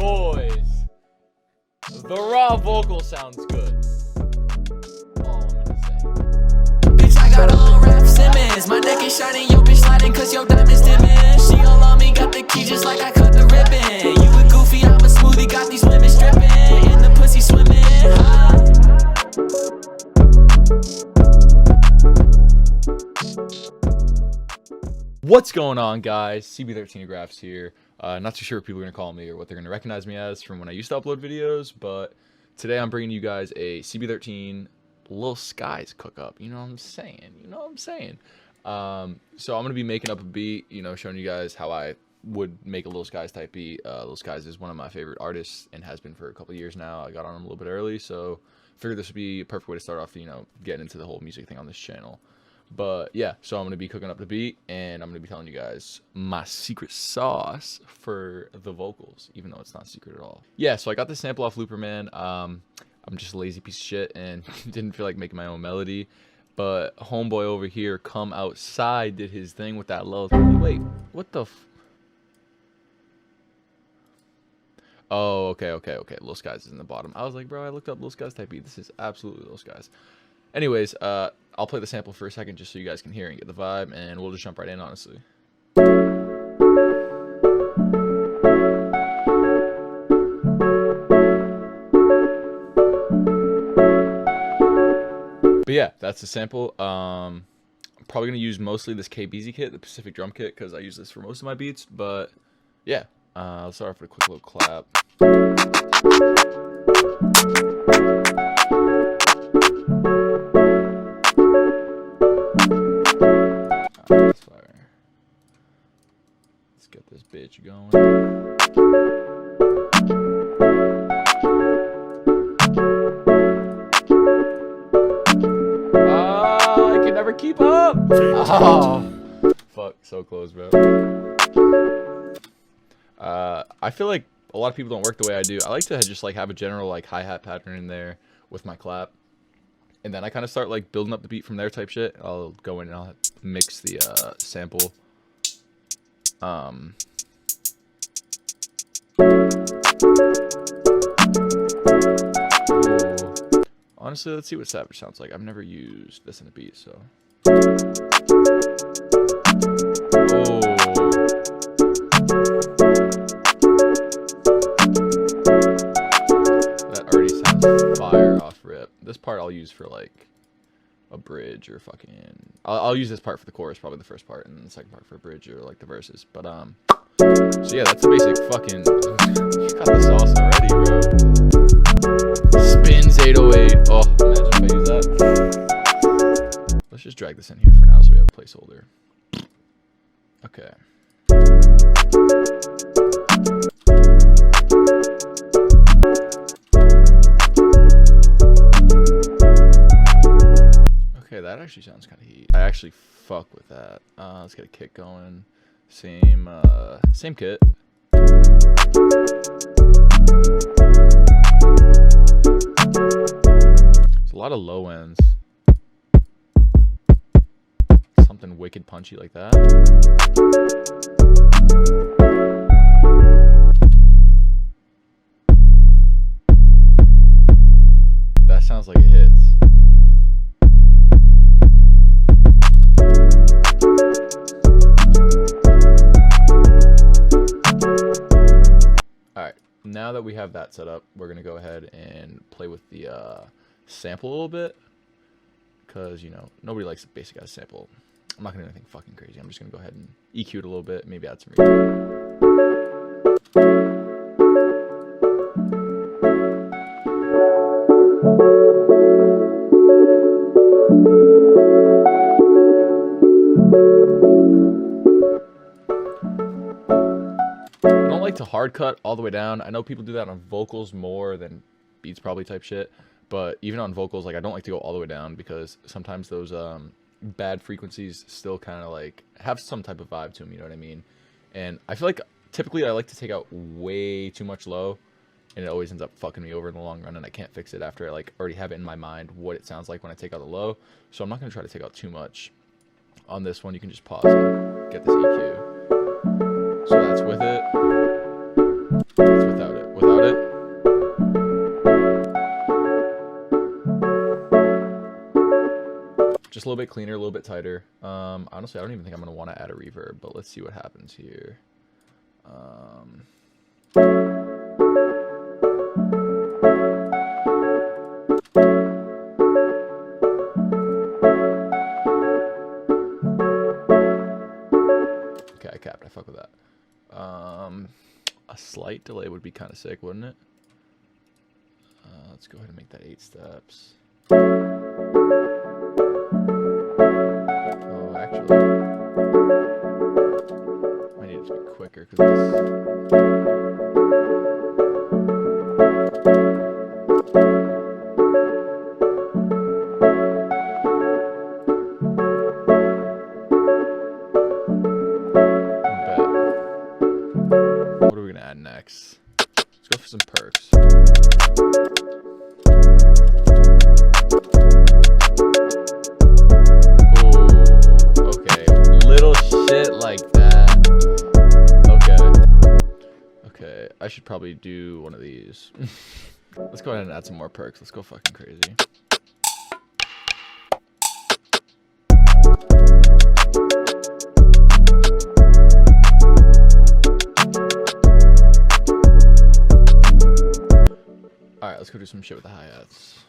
boys. The raw vocal sounds good. All I'm gonna say. Bitch, I got on Rap Simmons. My neck is shining, yo bitch sliding, cause your diamonds dimming. She all on me, got the key just like I cut the ribbon. You a goofy, I'm a smoothie, got these women stripping. In the pussy swimming. What's going on, guys? CB13 Graphs here. Not too sure what people are going to call me or what they're going to recognize me as from when I used to upload videos, but today I'm bringing you guys a CB13 Lil Skies Cookup. You know what I'm saying? So I'm going to be making up a beat, showing you guys how I would make a Lil Skies type beat. Lil Skies is one of my favorite artists and has been for a couple years now. I got on him a little bit early, so I figured this would be a perfect way to start off, getting into the whole music thing on this channel. But yeah, so I'm going to be cooking up the beat, and I'm going to be telling you guys my secret sauce for the vocals, even though it's not secret at all. Yeah, so I got this sample off Looperman. I'm just a lazy piece of shit and didn't feel like making my own melody. But homeboy over here, Come Outside, did his thing with that low. Wait, what the Oh, okay. Lil Skies is in the bottom. I was like, bro, I looked up Lil Skies type beat. This is absolutely Lil Skies. Anyways, I'll play the sample for a second just so you guys can hear and get the vibe, and we'll just jump right in, honestly. But yeah, that's the sample. I'm probably going to use mostly this KBZ kit, the Pacific Drum Kit, because I use this for most of my beats. But yeah, let's start off with a quick little clap. That's fire. Let's get this bitch going. I can never keep up. Oh, fuck, so close, bro. I feel like a lot of people don't work the way I do. I like to just have a general hi-hat pattern in there with my clap, and then I kind of start building up the beat from there type shit. I'll go in and I'll mix the sample. Honestly, let's see what Savage sounds like. I've never used this in a beat, so. That already sounds fire off rip. This part I'll use for a bridge or fucking. I'll use this part for the chorus, probably the first part, and then the second part for a bridge or the verses. But so yeah, that's the basic fucking. You got the sauce already, bro. Spins 808. Oh, imagine if I use that. Let's just drag this in here for now so we have a placeholder. Okay. Okay, that actually sounds kind of heat. I actually fuck with that. Let's get a kick going. Same kit. There's a lot of low ends. Something wicked punchy like that. That sounds like it hits. Alright, now that we have that set up, we're going to go ahead and play with the sample a little bit. Because, nobody likes a basic ass sample. I'm not going to do anything fucking crazy. I'm just going to go ahead and EQ it a little bit, maybe add some reverb. To hard cut all the way down. I know people do that on vocals more than beats probably type shit, but even on vocals, I don't like to go all the way down because sometimes those bad frequencies still kind of have some type of vibe to them, you know what I mean? And I feel like typically I like to take out way too much low, and it always ends up fucking me over in the long run, and I can't fix it after I already have it in my mind what it sounds like when I take out the low. So I'm not going to try to take out too much. On this one, you can just pause and get this EQ. So that's with it. That's without it. without it. Just a little bit cleaner, a little bit tighter. Honestly, I don't even think I'm going to want to add a reverb, but let's see what happens here. Okay, I capped. I fuck with that. A slight delay would be kind of sick, wouldn't it? Let's go ahead and make that 8 steps. Oh, actually, I need it to be quicker because this. What are we gonna add next? Let's go for some perks. Ooh, okay. Little shit like that. Okay, I should probably do one of these. Let's go ahead and add some more perks. Let's go fucking crazy. Alright, let's go do some shit with the hi-hats.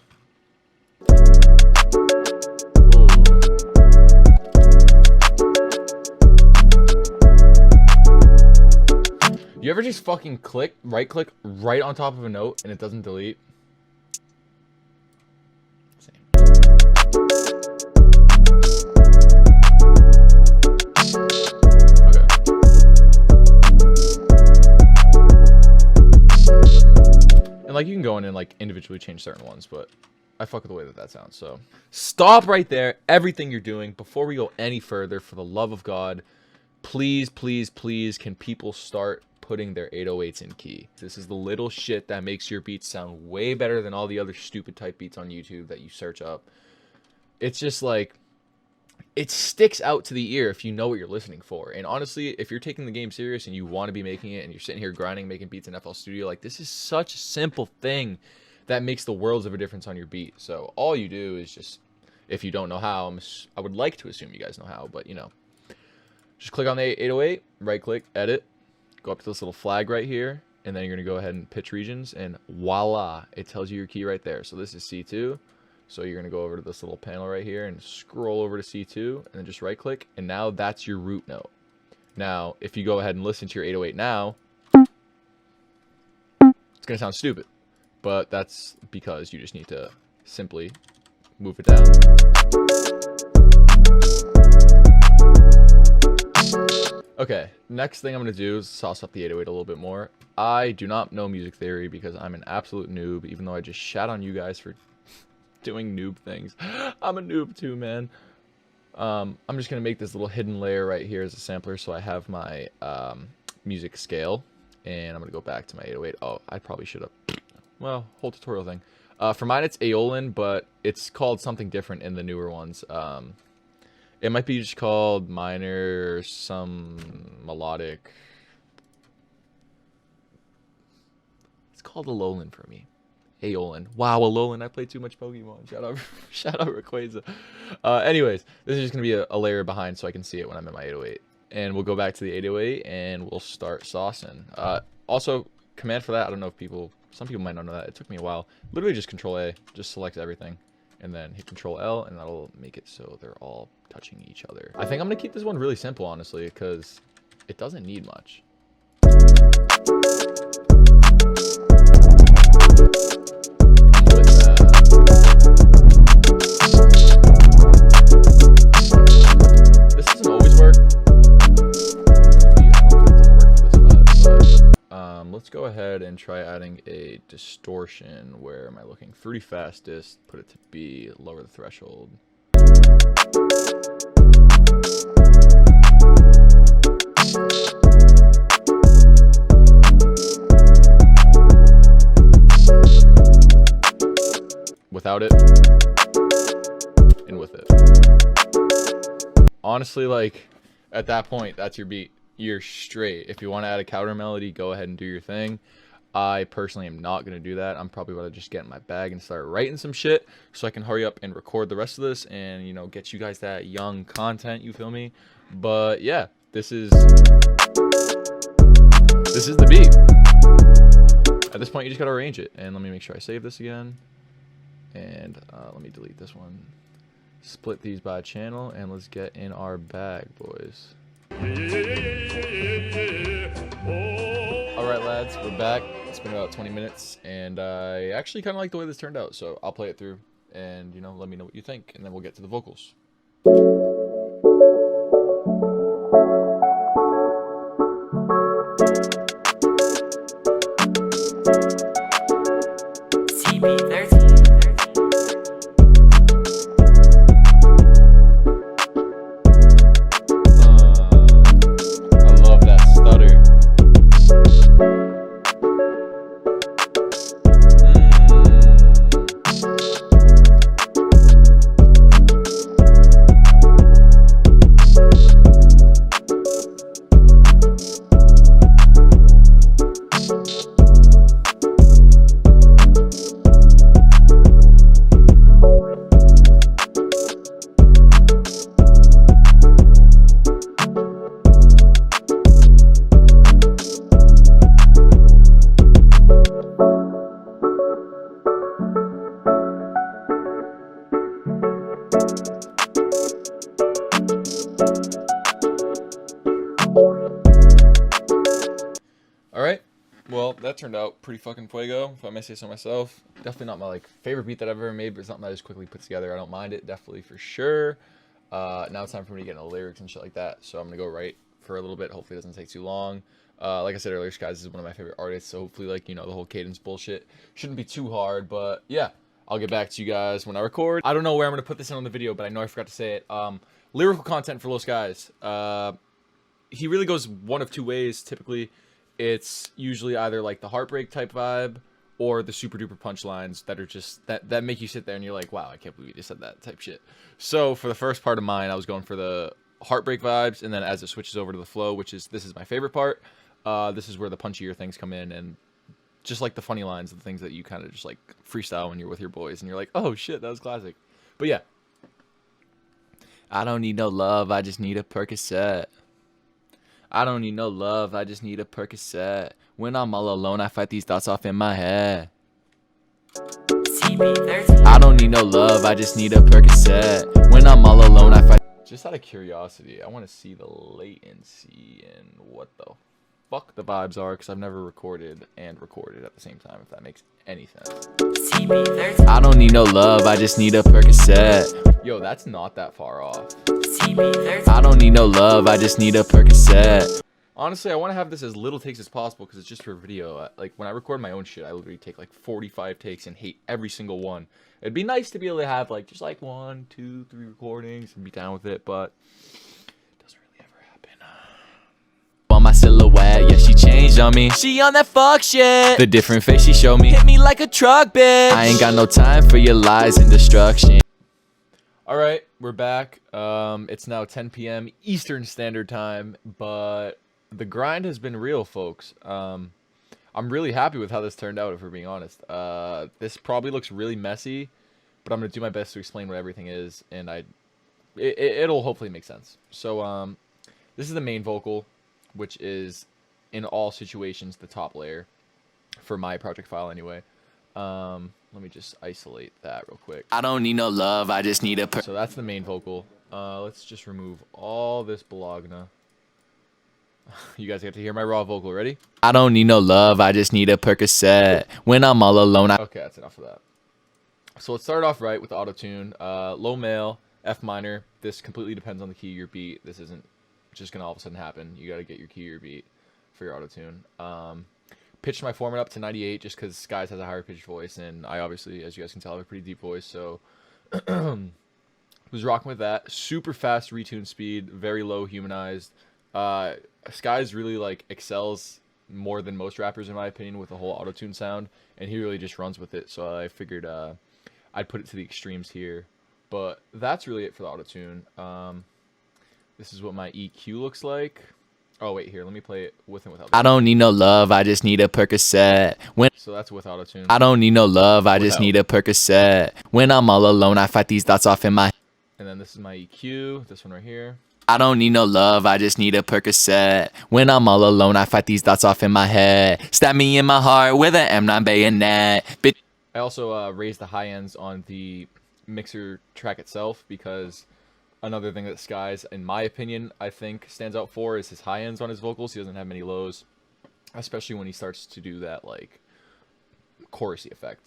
You ever just fucking right click right on top of a note and it doesn't delete? Same. Okay. And like you can go in and like individually change certain ones, but I fuck with the way that sounds. So stop right there, everything you're doing, before we go any further. For the love of God, please, please, please, can people start putting their 808s in key? This is the little shit that makes your beats sound way better than all the other stupid type beats on YouTube that you search up. It's just like, it sticks out to the ear if you know what you're listening for. And honestly, if you're taking the game serious and you want to be making it and you're sitting here grinding, making beats in FL Studio, like this is such a simple thing that makes the worlds of a difference on your beat. So all you do is just, if you don't know how, I would like to assume you guys know how, but you know, just click on the 808, right click, edit, go up to this little flag right here, and then you're going to go ahead and pitch regions, and voila, it tells you your key right there. So this is C2, so you're going to go over to this little panel right here and scroll over to C2, and then just right click, and now that's your root note. Now, if you go ahead and listen to your 808 now, it's going to sound stupid, but that's because you just need to simply move it down. Okay, next thing I'm going to do is sauce up the 808 a little bit more. I do not know music theory because I'm an absolute noob, even though I just shat on you guys for doing noob things. I'm a noob too, man. I'm just going to make this little hidden layer right here as a sampler, so I have my music scale, and I'm going to go back to my 808. Oh, I probably should have, well, whole tutorial thing. For mine, it's Aeolian, but it's called something different in the newer ones. It might be just called minor or some melodic. It's called Alolan for me. Aeolian. Wow, Alolan. I played too much Pokemon. Shout out Rayquaza. Anyways, this is just going to be a layer behind so I can see it when I'm in my 808. And we'll go back to the 808 and we'll start saucing. Also, command for that, I don't know if some people might not know that. It took me a while. Literally just Control A. Just select everything. And then hit Control L, and that'll make it so they're all touching each other. I think I'm going to keep this one really simple, honestly, because it doesn't need much. With that, this doesn't always work. I don't think it's going to work for this vibe, but let's go ahead and try adding a distortion. Where am I looking? 3 fastest, put it to B, lower the threshold. Without it, and with it. Honestly, like, at that point, that's your beat. You're straight. If you want to add a counter melody, go ahead and do your thing. I personally am not going to do that. I'm probably going to just get in my bag and start writing some shit so I can hurry up and record the rest of this and, you know, get you guys that young content, you feel me? But yeah, this is the beat. At this point, you just got to arrange it. And let me make sure I save this again. And let me delete this one. Split these by channel, and let's get in our bag, boys. Alright, lads, we're back. It's been about 20 minutes, and I actually kind of like the way this turned out, so I'll play it through, and, you know, let me know what you think, and then we'll get to the vocals. Alright, well, that turned out pretty fucking fuego, if I may say so myself. Definitely not my, like, favorite beat that I've ever made, but it's something I just quickly put together. I don't mind it, definitely, for sure. Now it's time for me to get into lyrics and shit like that, so I'm gonna go write for a little bit. Hopefully it doesn't take too long. Like I said earlier, Skies is one of my favorite artists, so hopefully, like, you know, the whole cadence bullshit shouldn't be too hard, but yeah. I'll get back to you guys when I record. I don't know where I'm gonna put this in on the video, but I know I forgot to say it. Lyrical content for Lil Skies. He really goes one of two ways, typically. It's usually either like the heartbreak type vibe or the super duper punchlines that are just that make you sit there and you're like, wow, I can't believe you just said that type shit. So for the first part of mine, I was going for the heartbreak vibes, and then as it switches over to the flow, this is my favorite part, this is where the punchier things come in, and just like the funny lines, the things that you kind of just like freestyle when you're with your boys and you're like, oh shit, that was classic. But yeah, I don't need no love, I just need a Percocet. I don't need no love, I just need a Percocet. When I'm all alone, I fight these thoughts off in my head. I don't need no love, I just need a Percocet. When I'm all alone, I fight. Just out of curiosity, I want to see the latency and what the fuck the vibes are, because I've never recorded and recorded at the same time, if that makes any sense. I don't need no love, I just need a Percocet. Yo, that's not that far off. I don't need no love, I just need a Percocet. Honestly, I want to have this as little takes as possible because it's just for video. Like, when I record my own shit, I literally take like 45 takes and hate every single one. It'd be nice to be able to have like just like 1, 2, 3 recordings and be down with it, but it doesn't really ever happen. On my silhouette, yeah, she changed on me. She on that fuck shit. The different face she showed me hit me like a truck, bitch. I ain't got no time for your lies and destruction. Alright, we're back. It's now 10 p.m. Eastern Standard Time, but the grind has been real, folks. I'm really happy with how this turned out, if we're being honest. This probably looks really messy, but I'm going to do my best to explain what everything is, and it'll hopefully make sense. So, this is the main vocal, which is, in all situations, the top layer, for my project file anyway. Let me just isolate that real quick. I don't need no love, I just need a So that's the main vocal. Let's just remove all this Bologna. You guys get to hear my raw vocal. Ready? I don't need no love, I just need a Percocet. When I'm all alone, Okay, that's enough of that. So let's start off right with the auto-tune. Low male, F minor. This completely depends on the key of your beat. This isn't just gonna all of a sudden happen. You gotta get your key of your beat for your auto-tune. Pitched my format up to 98 just because Skies has a higher pitched voice, and I obviously, as you guys can tell, have a pretty deep voice, so was rocking with that. Super fast retune speed, very low humanized. Skies really like excels more than most rappers in my opinion with the whole auto-tune sound, and he really just runs with it, so I figured I'd put it to the extremes here. But that's really it for the auto-tune. This is what my EQ looks like. Oh wait, here, let me play it with and without. I don't need no love, I just need a Percocet. So that's with auto-tune. I don't need no love, I just Without. need a Percocet. When I'm all alone, I fight these thoughts off in my. And then this is my EQ, this one right here. I don't need no love, I just need a Percocet. When I'm all alone, I fight these thoughts off in my head. Stab me in my heart with an M9 bayonet. Bitch. I also raised the high ends on the mixer track itself, because another thing that Skies, in my opinion, I think stands out for is his high ends on his vocals. He doesn't have many lows, especially when he starts to do that like chorusy effect.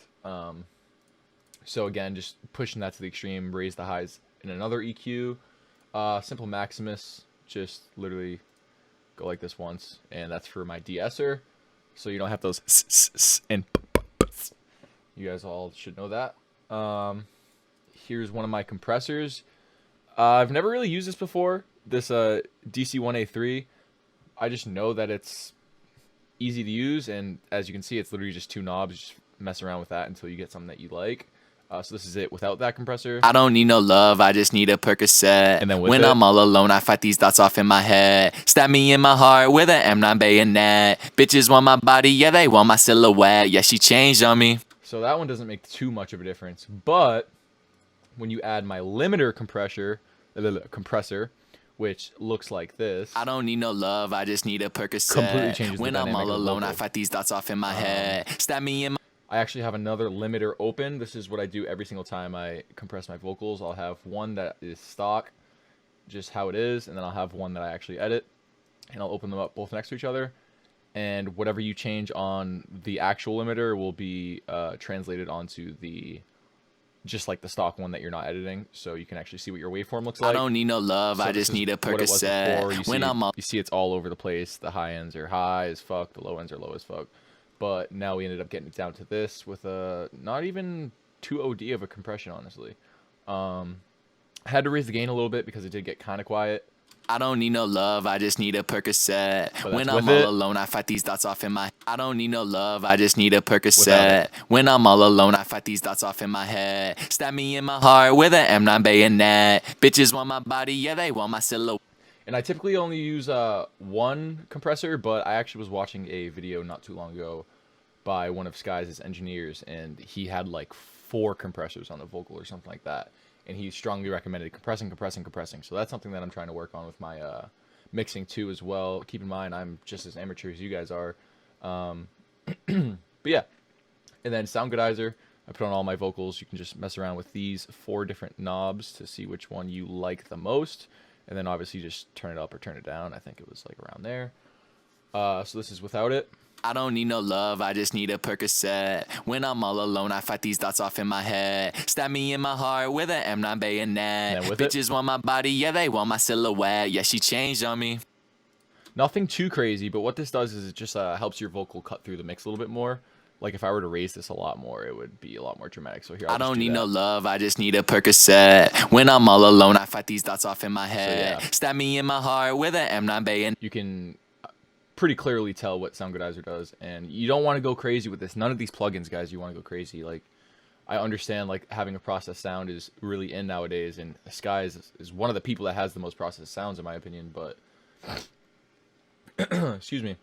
So again, just pushing that to the extreme, raise the highs in another EQ. Simple Maximus, just literally go like this once, and that's for my de-esser, so you don't have those and you guys all should know that. Here's one of my compressors. I've never really used this before, this DC1A3. I just know that it's easy to use, and as you can see, it's literally just 2 knobs. Just mess around with that until you get something that you like. So this is it without that compressor. I don't need no love, I just need a Percocet. And then with when I'm all alone, I fight these thoughts off in my head. Stab me in my heart with an M9 bayonet. Bitches want my body, yeah, they want my silhouette. Yeah, she changed on me. So that one doesn't make too much of a difference. But when you add my limiter compressor, which looks like this. I don't need no love, I just need a Percocet. Completely changes the when I'm dynamic all of the alone, I vocal. fight these thoughts off in my head. Stab me in my. I actually have another limiter open. This is what I do every single time I compress my vocals. I'll have one that is stock, just how it is, and then I'll have one that I actually edit, and I'll open them up both next to each other. And whatever you change on the actual limiter will be translated onto the, just like the stock one that you're not editing, so you can actually see what your waveform looks like. I don't need no love, So I this just is need a what it was before. Percocet. When I'm all. You see it's all over the place. The high ends are high as fuck, the low ends are low as fuck. But now we ended up getting it down to this with a not even too OD of a compression, honestly. I had to raise the gain a little bit because it did get kind of quiet. I don't need no love, I just need a Percocet. But When that's I'm with all it. alone, I fight these thoughts off in my. I don't need no love, I just need a Without Percocet. it. When I'm all alone, I fight these thoughts off in my head. Stab me in my heart with an M9 bayonet. Bitches want my body, yeah, they want my silhouette. And I typically only use one compressor, but I actually was watching a video not too long ago by one of Skies' engineers, and he had like 4 compressors on the vocal or something like that. And he strongly recommended compressing. So that's something that I'm trying to work on with my mixing too as well. Keep in mind, I'm just as amateur as you guys are. But yeah. And then Soundgoodizer, I put on all my vocals. You can just mess around with these 4 different knobs to see which one you like the most. And then obviously just turn it up or turn it down. I think it was like around there. So this is without it. I don't need no love, I just need a Percocet. When I'm all alone, I fight these thoughts off in my head. Stab me in my heart with an M9 bayonet. And then with it. Bitches want my body, yeah, they want my silhouette. Yeah, she changed on me. Nothing too crazy, but what this does is it just helps your vocal cut through the mix a little bit more. Like if I were to raise this a lot more, it would be a lot more dramatic. So here, I don't need no love, I just need a Percocet. When I'm all alone, I fight these thoughts off in my head. yeah. Stab me in my heart with an M9 bayonet. You can pretty clearly tell what Soundgoodizer does, and you don't want to go crazy with this. None of these plugins, guys, you want to go crazy. Like, I understand like having a processed sound is really in nowadays, and Skies is one of the people that has the most processed sounds in my opinion, but excuse me,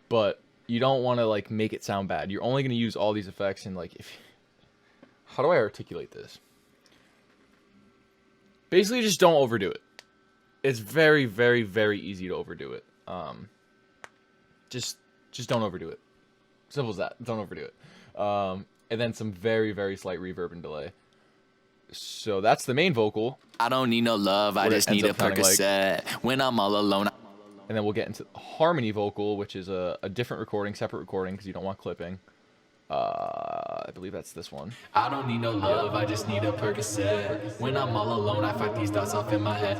but you don't want to like make it sound bad. You're only going to use all these effects, and like, how do I articulate this? Basically, just don't overdo it. It's very, very, very easy to overdo it. Just don't overdo it. Simple as that. Don't overdo it. And then some very, very slight reverb and delay. So that's the main vocal. I don't need no love, I What it just ends need a up sounding like. Percocet. When I'm all alone. And then we'll get into harmony vocal, which is a different recording, separate recording, because you don't want clipping. I believe that's this one. I don't need no love, I just need a Percocet. When I'm all alone, I fight these thoughts off in my head.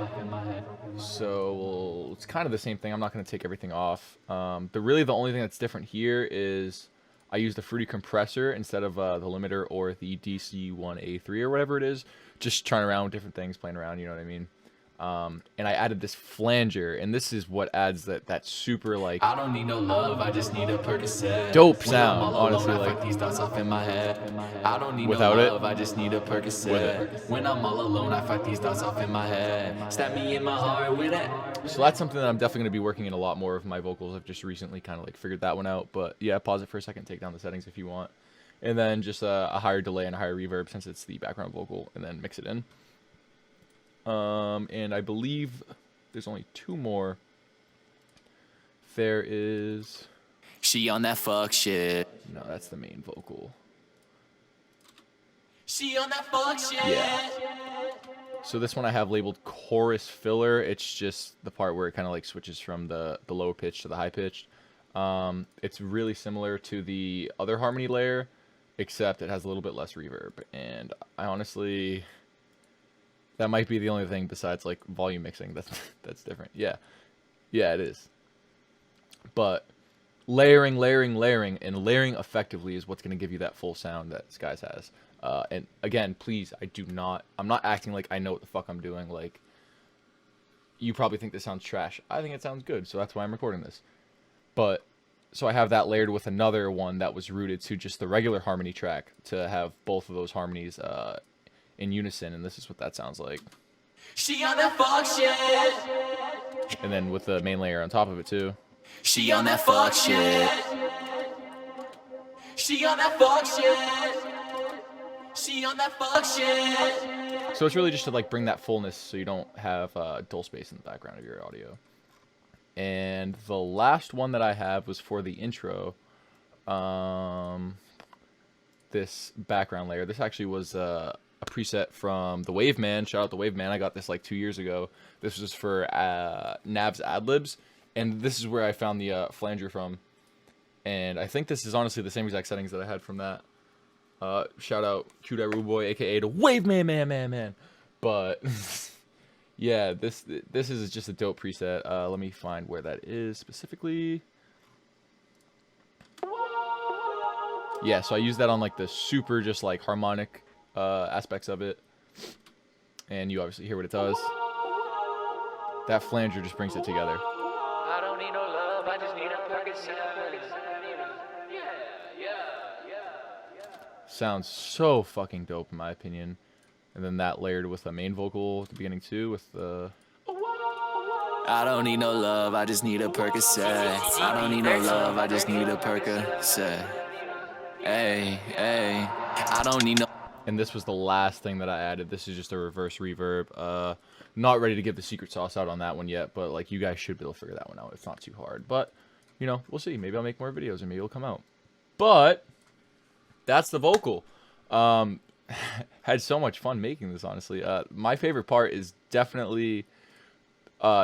So it's kind of the same thing. I'm not going to take everything off. The only thing that's different here is I use the fruity compressor instead of the limiter or the DC1A3 or whatever it is. Just trying around with different things, playing around, you know what I mean? And I added this flanger, and this is what adds that super like I don't need no love, I just need a Percocet. dope sound, honestly. Like these thoughts off in my head. I don't need without no it, love, I just need a Percocet. When I'm all alone, I fight these thoughts off in my head. Stab me in my heart with it. So that's something that I'm definitely going to be working in a lot more of my vocals. I've just recently kind of like figured that one out. But yeah, pause it for a second, take down the settings if you want. And then just a higher delay and a higher reverb since it's the background vocal, and then mix it in. And I believe there's only 2 more. There is... She on that fuck shit. No, that's the main vocal. She on that fuck shit. Yeah. So this one I have labeled chorus filler. It's just the part where it kind of like switches from the low pitch to the high pitch. It's really similar to the other harmony layer, except it has a little bit less reverb. And I honestly, that might be the only thing besides like volume mixing that's different. Yeah, it is. But layering, and layering effectively is what's going to give you that full sound that Skies has. And again, please, I'm not acting like I know what the fuck I'm doing. Like, you probably think this sounds trash. I think it sounds good, so that's why I'm recording this. But, so I have that layered with another one that was rooted to just the regular harmony track to have both of those harmonies in unison, and this is what that sounds like. She on that fuck shit. And then with the main layer on top of it too. She on that fuck shit. She on that fuck shit. She on that fuck shit. So it's really just to like bring that fullness so you don't have dull space in the background of your audio. And the last one that I have was for the intro. This background layer. This actually was a preset from the Waveman. Shout out the Waveman. I got this like 2 years ago. This was for Nav's Adlibs. And this is where I found the flanger from. And I think this is honestly the same exact settings that I had from that. Shout out Cute Rude Boy, aka the Waveman man. But yeah, this is just a dope preset. Let me find where that is specifically. Yeah, so I use that on like the super just like harmonic aspects of it. And you obviously hear what it does. That flanger just brings it together. I don't need no love, I just need a Percocet. Sounds so fucking dope in my opinion. And then that layered with a main vocal at the beginning too with the... I don't need no love, I just need a Percocet. I don't need no love, I just need a Percocet. Hey, I don't need no... And this was the last thing that I added. This is just a reverse reverb. Not ready to give the secret sauce out on that one yet, but like you guys should be able to figure that one out. It's not too hard, but you know, we'll see. Maybe I'll make more videos and maybe it'll come out. But that's the vocal. Had so much fun making this, honestly. My favorite part is definitely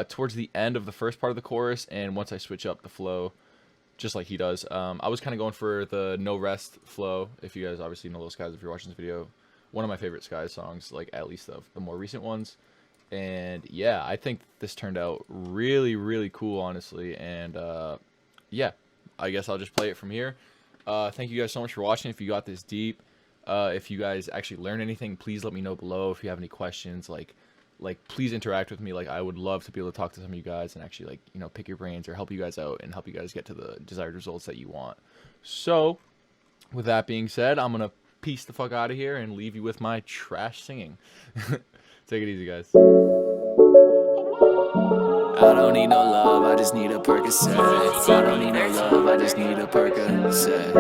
towards the end of the first part of the chorus, and once I switch up the flow, just like he does. I was kind of going for the no rest flow. If you guys obviously know Lil Skies, if you're watching this video, one of my favorite Skies songs, like at least of the more recent ones. And yeah, I think this turned out really, really cool, honestly. And yeah, I guess I'll just play it from here. Thank you guys so much for watching. If you got this deep, if you guys actually learned anything, please let me know below. If you have any questions, like please interact with me. Like, I would love to be able to talk to some of you guys and actually, like, you know, pick your brains or help you guys out and help you guys get to the desired results that you want. So with that being said, I'm gonna peace the fuck out of here and leave you with my trash singing. Take it easy, guys. I don't need no love, I just need a Percocet. I don't need no love, I just need a Percocet.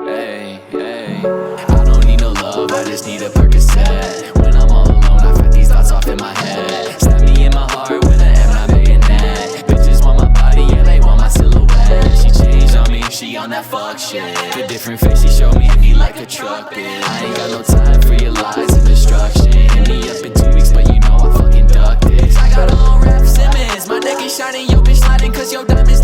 Hey, I don't need no love, I just need a Percocet. When I'm all alone, I fight these thoughts off in my head. Stab me in my heart with an M, not bayonet. Bitches want my body, yeah, they want my silhouette. She changed on me, she on that fuck shit. A different face she showed me, hit me like a truck, bitch. I ain't got no time for your lies and destruction. Hit me up in 2 weeks, but you know I fucking ducked it. I got on rap Simmons, my neck is shining, yo bitch sliding cause your diamonds